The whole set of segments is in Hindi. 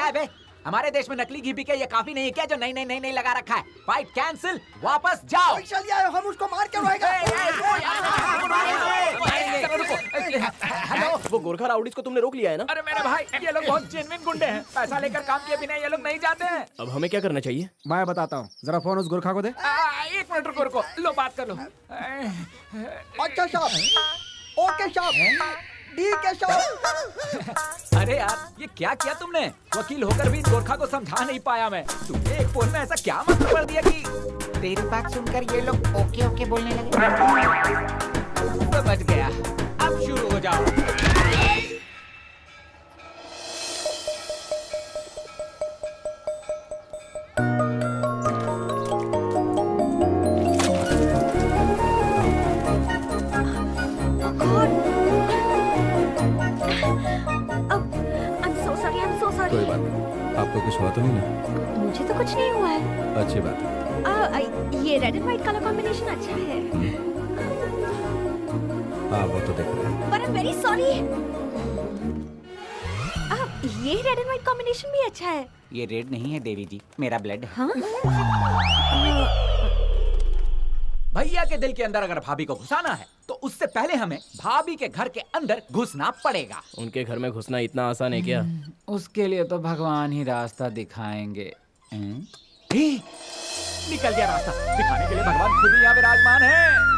क्या है बे? हमारे देश में नकली घी बिके ये काफी नहीं है क्या जो नहीं लगा रखा है? फाइट कैंसिल, वापस जाओ। हम उसको मार के रहेगा। हेलो, वो गोरखा राउडीज को तुमने रोक लिया है ना? अरे मेरे भाई, ये लोग बहुत जेन्युइन गुंडे हैं। पैसा लेकर काम किए बिना ये लोग नहीं जाते हैं। अब हमें क्या करना चाहिए? मैं बताता हूँ, जरा फोन उस गोरखा को दे। 1 मिनट रुको, लो बात कर लो। अच्छा साहब, ओके साहब, ठीक है साहब। अरे यार, ये क्या किया तुमने? वकील होकर भी गोरखा को समझा नहीं पाया मैं। तुमने एक फोन में ऐसा क्या मंत्र पढ़ दिया कि तेरी बात सुनकर ये लोग ओके ओके बोलने लगे? समझ गया, अब शुरू हो जाओ। कोई बात नहीं, आपको कुछ हुआ तो नहीं ना? मुझे तो कुछ नहीं हुआ है। अच्छी बात है। ये red and white colour combination अच्छा है। हाँ, वो तो देख रहे हैं। पर आई एम वेरी सॉरी। ये रेड एंड व्हाइट कॉम्बिनेशन भी अच्छा है। ये रेड नहीं है देवी जी, मेरा ब्लड है। हाँ? भैया के दिल के अंदर अगर भाभी को घुसाना है तो उससे पहले हमें भाभी के घर के अंदर घुसना पड़ेगा। उनके घर में घुसना इतना आसान है क्या? उसके लिए तो भगवान ही रास्ता दिखाएंगे। निकल गया रास्ता, दिखाने के लिए भगवान खुद ही यहाँ विराजमान है।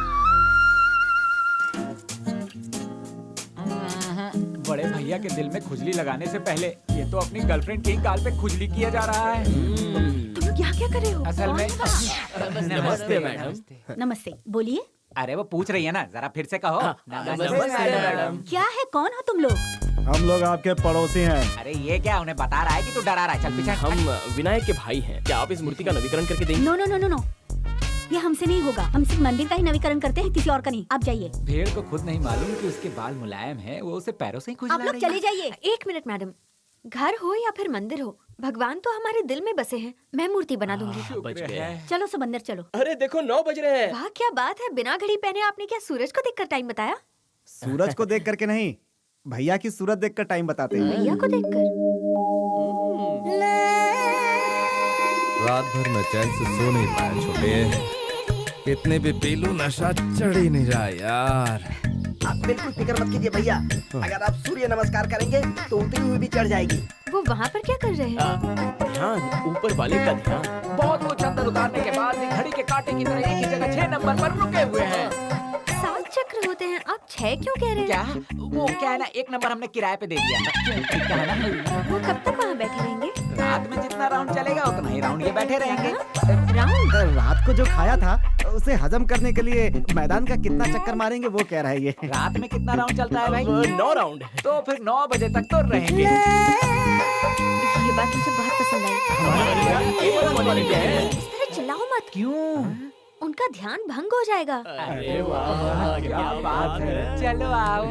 बड़े भैया के दिल में खुजली लगाने से पहले ये तो अपनी गर्लफ्रेंड के ही गाल पे खुजली किया जा रहा है। तुम लोग क्या क्या कर रहे हो? असल में नमस्ते मैडम। नमस्ते, बोलिए। अरे वो पूछ रही है ना, जरा फिर से कहो। नमस्ते मैडम। क्या है, कौन हो तुम लोग? हम लोग आपके पड़ोसी हैं। अरे ये क्या उन्हें बता रहा है कि तू डरा रहा है? चल पीछे। हम विनायक के भाई हैं। क्या आप इस मूर्ति का नवीकरण करके देंगे? No no no no no, ये हमसे नहीं होगा। हम सिर्फ मंदिर का ही नवीकरण करते हैं, किसी और का नहीं। आप जाइए। भेड़ को खुद नहीं मालूम कि उसके बाल मुलायम हैं, वो उसे पैरों से ही खुजला आप लोग रही है। चले जाइए। 1 मिनट मैडम, घर हो या फिर मंदिर हो, भगवान तो हमारे दिल में बसे हैं। मैं मूर्ति बना दूंगी। बच शुक्र गए। है। चलो सब अंदर चलो। अरे देखो 9 बज रहे हैं। वाह क्या बात है, बिना घड़ी पहने आपने क्या सूरज को देखकर टाइम बताया? सूरज को देख करके नहीं, भैया की सूरत देखकर टाइम बताते हैं। भैया को देखकर। रात भर मैं चैन से सो नहीं पाया छोटे। कितने भी पी लूं नशा चढ़ ही नहीं रहा यार। आप बिल्कुल फिक्र मत कीजिए भैया, अगर आप सूर्य नमस्कार करेंगे तो उतनी हुई भी चढ़ जाएगी। वो वहाँ पर क्या कर रहे हैं? ध्यान, ऊपर वाले का ध्यान। बहुत वो चंदन उतारने के बाद भी घड़ी के कांटे की तरह एक ही जगह 6 नंबर पर रुके हुए हैं। 7 चक्र होते हैं, आप 6 क्यों कह रहे हैं? क्या? वो क्या है ना, 1 नंबर हमने किराए पे दे दिया था। क्या है ना, वो कब तक वहाँ बैठे रहेंगे? रात में जितना राउंड चलेगा उतना ही राउंड ये बैठे रहेंगे। राउंड? रात को जो खाया था उसे हजम करने के लिए मैदान का कितना चक्कर मारेंगे वो कह रहा है ये। रात में कितना राउंड चलता है भाई? 9 राउंड। तो फिर 9 बजे तक तो रहेंगे। ये बात मुझे बहुत पसंद आई। इस तरह चिल्लाओ मत। क्यों? उनका ध्यान भंग हो जाएगा। अरे वाह, क्या बात है। चलो आओ।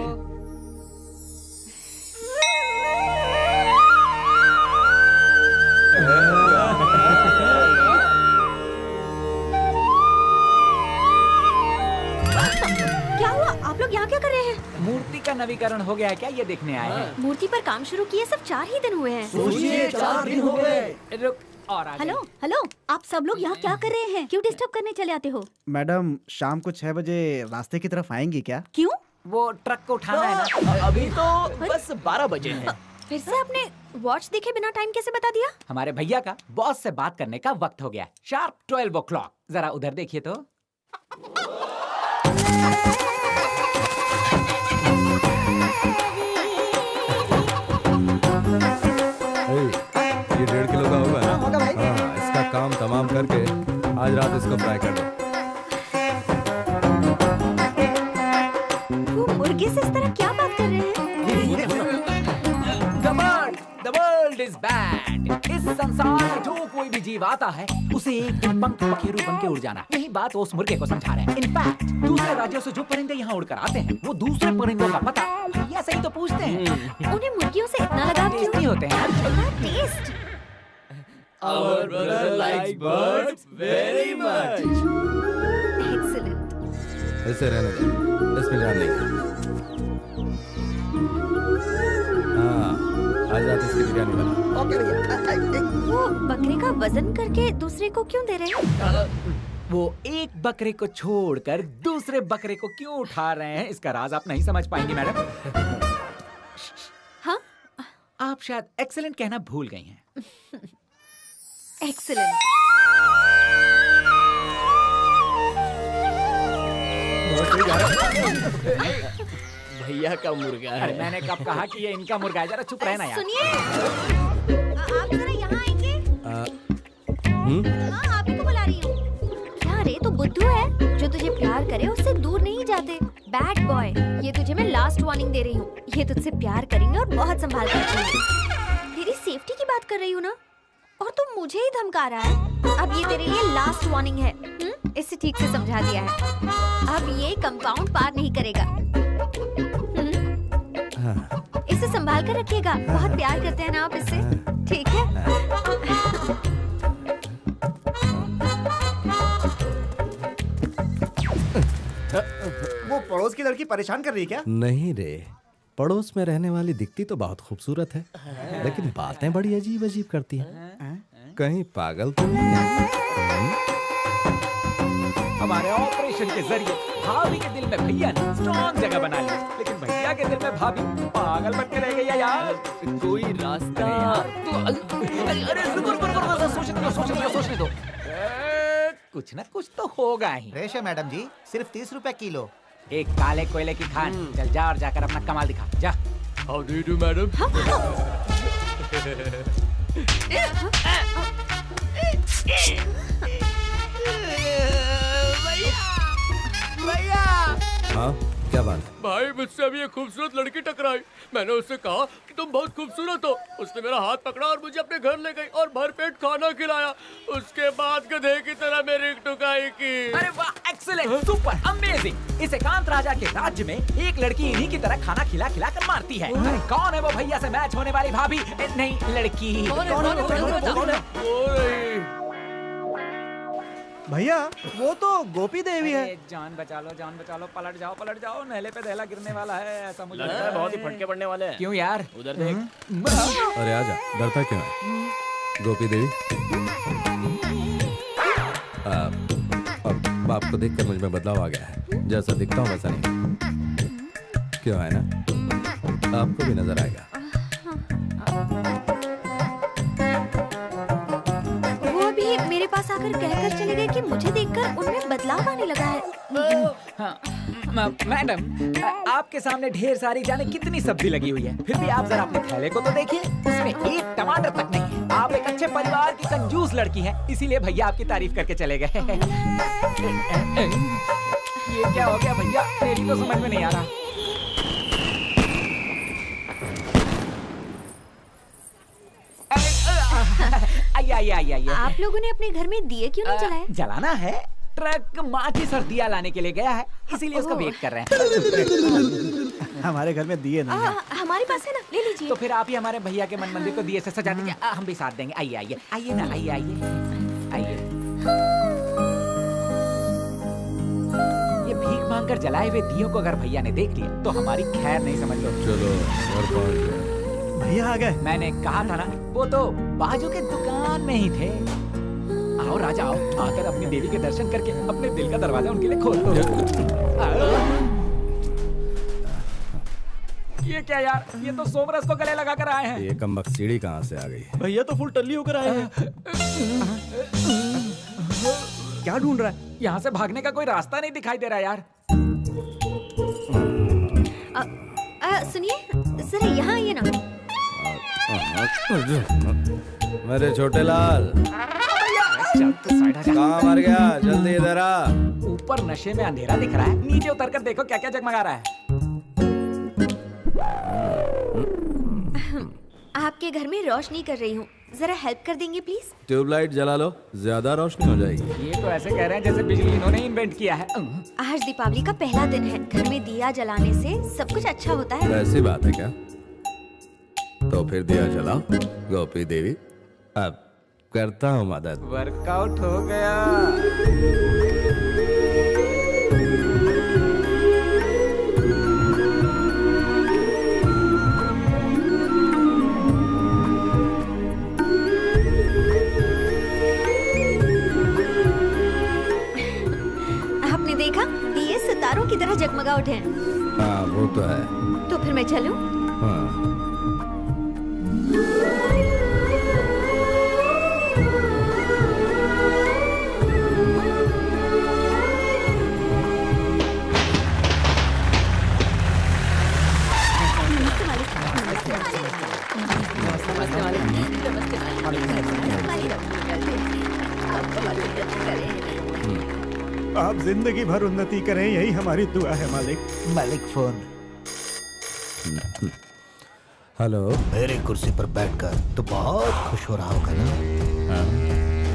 क्या हुआ? आप लोग यहाँ क्या कर रहे हैं? मूर्ति का नवीकरण हो गया है क्या, ये देखने आए हैं। मूर्ति पर काम शुरू किए सिर्फ 4 ही दिन हुए हैं। सोचिए 4 दिन हो गए। रुक और आगे। हेलो हेलो, आप सब लोग यहाँ क्या कर रहे हैं? क्यों डिस्टर्ब करने चले आते हो? मैडम शाम को 6 बजे रास्ते की तरफ आएंगी क्या? क्यों? वो ट्रक को उठाना है ना। अभी तो बस 12 बजे हैं। फिर से आपने वॉच देखे बिना टाइम कैसे बता दिया? हमारे भैया का बॉस से बात करने का वक्त हो गया। Sharp 12 o'clock। जरा उधर देखिए तो। ये 1.5 किलो का होगा ना? होगा भाई। हाँ, इसका काम तमाम करके आज रात इसको फ्राई कर दो। वो मुर्गे से इस तरह क्या बात कर रहे हैं? The world is bad। इस संसार में जो कोई भी जीव आता है उसे एक दिन पंख पखेरु बन के उड़ जाना। यही बात उस मुर्गे को समझा रहे हैं। इनफैक्ट दूसरे राज्यों से जो परिंदे यहाँ उड़कर आते हैं वो दूसरे परिंदों का पता भैया से ही तो पूछते हैं। उन्हें मुर्गियों से इतना लगाव क्यों? टेस्टी होते हैं। इतना test. Our brother likes birds very much। Excellent। इसे रहने दो, इसमें जान नहीं। हाँ, आज रात इसकी बिरयानी बना। ओके भैया। वो बकरे का वजन करके दूसरे को क्यों दे रहे हैं? वो एक बकरे को छोड़कर दूसरे बकरे को क्यों उठा रहे हैं, इसका राज आप नहीं समझ पाएंगी मैडम। हाँ, आप शायद एक्सेलेंट कहना भूल गई हैं। एक्सीलेंट। भैया का मुर्गा अरे है। मैंने कब कहा कि ये इनका मुर्गा है, जरा चुप रहना यार। सुनिए, आप जरा यहाँ आएंगे। हाँ, आप ही को बुला रही हूँ। क्या रे, तो बुद्धू है? जो तुझे प्यार करे उससे दूर नहीं जाते। बैड बॉय, ये तुझे मैं लास्ट वार्निंग दे रही हूँ। ये तुझसे प्यार करेंगे और बहुत संभाल कर रखेंगे। तेरी सेफ्टी की बात कर रही हूँ ना, और तू मुझे ही धमका रहा है। अब ये तेरे लिए लास्ट वार्निंग है। इससे ठीक से समझा दिया है। अब ये कंपाउंड पार नहीं करेगा। इसे संभाल कर रखिएगा। बहुत प्यार करते हैं ना आप इससे, ठीक है? वो पड़ोस की लड़की परेशान कर रही है क्या? नहीं रे, पड़ोस में रहने वाली दिखती तो बहुत खूबसूरत है, लेकिन बातें बड़ी अजीब अजीब करती हैं। कहीं पागल तो नहीं है? हमारे ऑपरेशन के जरिए भाभी के दिल में भैया ने स्ट्रॉन्ग जगह बना ली, लेकिन भैया के दिल में भाभी पागल बन के रह गई है यार। कोई रास्ता। अरे रुको, सोचने दो। कुछ ना कुछ तो होगा ही। रेशे मैडम जी, सिर्फ 30 रुपए किलो। एक काले कोयले की खान। चल जा और जाकर अपना कमाल दिखा जा। How do you do madam? हाँ, क्या बात है? भाई, मुझसे अभी एक खूबसूरत लड़की टकराई। मैंने उससे कहा कि तुम बहुत खूबसूरत हो। उसने मेरा हाथ पकड़ा और मुझे अपने घर ले गई और भरपेट खाना खिलाया। उसके बाद गधे की तरह मेरी टुकाई की। अरे वाह, एक्सीलेंट, सुपर, अमेजिंग। इस एकांत राजा के राज्य में एक लड़की इन्हीं की तरह खाना खिला खिला कर मारती है। अरे कौन है वो भैया से मैच होने वाली भाभी? नहीं, लड़की। कौन है? वो रही। भैया, वो तो गोपी देवी है। अरे, जान बचा लो, पलट जाओ, नहले पे दहला गिरने वाला है, ऐसा मुझे लगता है बहुत ही फटके पड़ने वाले हैं। क्यों यार? उधर देख। अरे आजा, डरता क्यों है? गोपी देवी, अब आपको देखकर मुझ में बदलाव आ गया है। जैसा दिखता हूँ वैसा नहीं। क्यों है ना? आपको भी नजर आएगा। मेरे पास आकर कहकर चले गए कि मुझे देखकर उनमें बदलाव आने लगा है। हाँ, मैडम, आपके सामने ढेर सारी जाने कितनी सब्जी लगी हुई है, फिर भी आप जरा अपने थैले को तो देखिए, उसमें एक टमाटर तक नहीं है। आप एक अच्छे परिवार की कंजूस लड़की हैं, इसीलिए भैया आपकी तारीफ करके चले गए। ये क्या हो गया भैया? मेरी तो समझ में नहीं आ रहा। आइए। आप लोगों ने अपने घर में दिए क्यों नहीं जलाए? जलाना है। ट्रक माचिस और दिया लाने के लिए गया है, इसीलिए उसका वेट कर रहे हैं। हमारे घर में दिए नहीं है। हमारे पास है ना, ले लीजिए। तो फिर आप ही हमारे भैया के मन मंदिर को दिए से सजा दीजिए। हम भी साथ देंगे। आइए ना। ये भीख मांगकर जलाए हुए दियों को अगर भैया ने देख लिया तो हमारी खैर नहीं, समझ लो। चलो, और पहुंच गए। भैया आ गए। मैंने कहा था ना, वो तो बाजू के दुकान में ही थे। आओ राजा, आओ, आकर अपनी देवी के दर्शन करके अपने दिल का दरवाजा उनके लिए खोल दो। ये क्या यार? ये तो सोमरस को गले लगा कर आए हैं। ये कमबख्त सीढ़ी कहाँ से आ गई? भैया तो फुल टल्ली होकर आए हैं। क्या ढूंढ रहा है? यहाँ से भागने का कोई रास्ता नहीं दिखाई दे रहा यार। सुनिए, जरा यहाँ आइए ना। मेरे छोटे लाल, कहाँ मर गया? जल्दी इधर आ। ऊपर नशे में अंधेरा दिख रहा है, नीचे उतर कर देखो क्या क्या जगमगा रहा है। आपके घर में रोशनी कर रही हूँ, जरा हेल्प कर देंगे प्लीज? ट्यूबलाइट जला लो, ज्यादा रोशनी हो जाएगी। ये तो ऐसे कह रहे हैं जैसे बिजली इन्होंने इन्वेंट किया है। आज दीपावली का पहला दिन है, घर में दिया जलाने से सब कुछ अच्छा होता है। ऐसी बात है क्या? तो फिर दिया जलाओ गोपी देवी। अब करता हूँ मदद। वर्कआउट हो गया। की तरह जगमगा उठे हैं। हाँ वो तो है। तो फिर मैं चलूं? हाँ आप जिंदगी भर उन्नति करें, यही हमारी दुआ है मालिक। मालिक फोन। हेलो। मेरी कुर्सी पर बैठकर तो बहुत खुश हो रहा होगा ना? हाँ?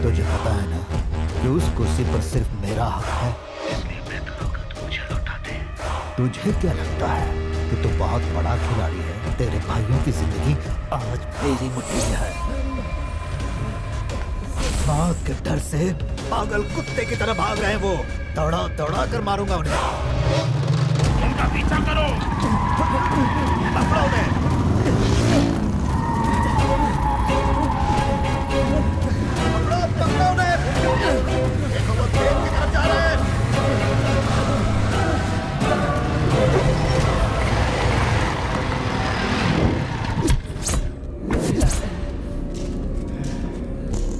तुझे पता है ना कि उस कुर्सी पर सिर्फ मेरा हक है, इसलिए मैं दूंगा तो मुझे लौटा दे। तुझे क्या लगता है कि तू बहुत बड़ा खिलाड़ी है? तेरे भाइयों की जिंदगी आज मेरी मुट्ठी में है। मौत के डर से पागल कुत्ते की तरह भाग रहे हैं वो। दौड़ा दौड़ा कर मारूंगा उन्हें। उनका पीछा करो। पकड़ो उन्हें। पकड़ो उन्हें। देखो वो ट्रेन की तरफ जा रहे हैं।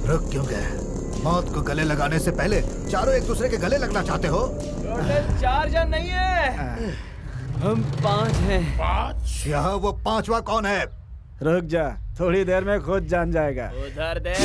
रुक क्यों गए? मौत को गले लगाने से पहले चारों एक दूसरे के गले लगना चाहते हो? टोटल 4 जन नहीं है, हम 5 हैं। 5? यहाँ वो 5वां कौन है? रुक जा, थोड़ी देर में खुद जान जाएगा। उधर देख।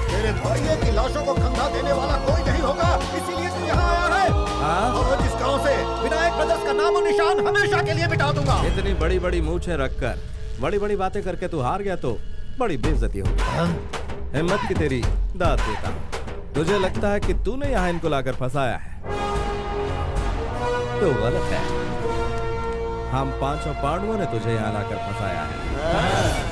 तेरे भाइयों की लाशों को कंधा देने वाला कोई नहीं होगा, इसीलिए तू यहाँ आया है। और इस गांव से विनायक ब्रदर्स का नाम और निशान हमेशा के लिए मिटा दूंगा। इतनी बड़ी बड़ी मूछें रखकर बड़ी बड़ी बातें करके तू हार गया तो बड़ी बेइज्जती होगी। हिम्मत की तेरी दाद देता हूँ। तुझे लगता है कि तूने यहाँ इनको लाकर फंसाया है, तो गलत है। हम 5 पांडवों ने तुझे यहाँ लाकर फंसाया है।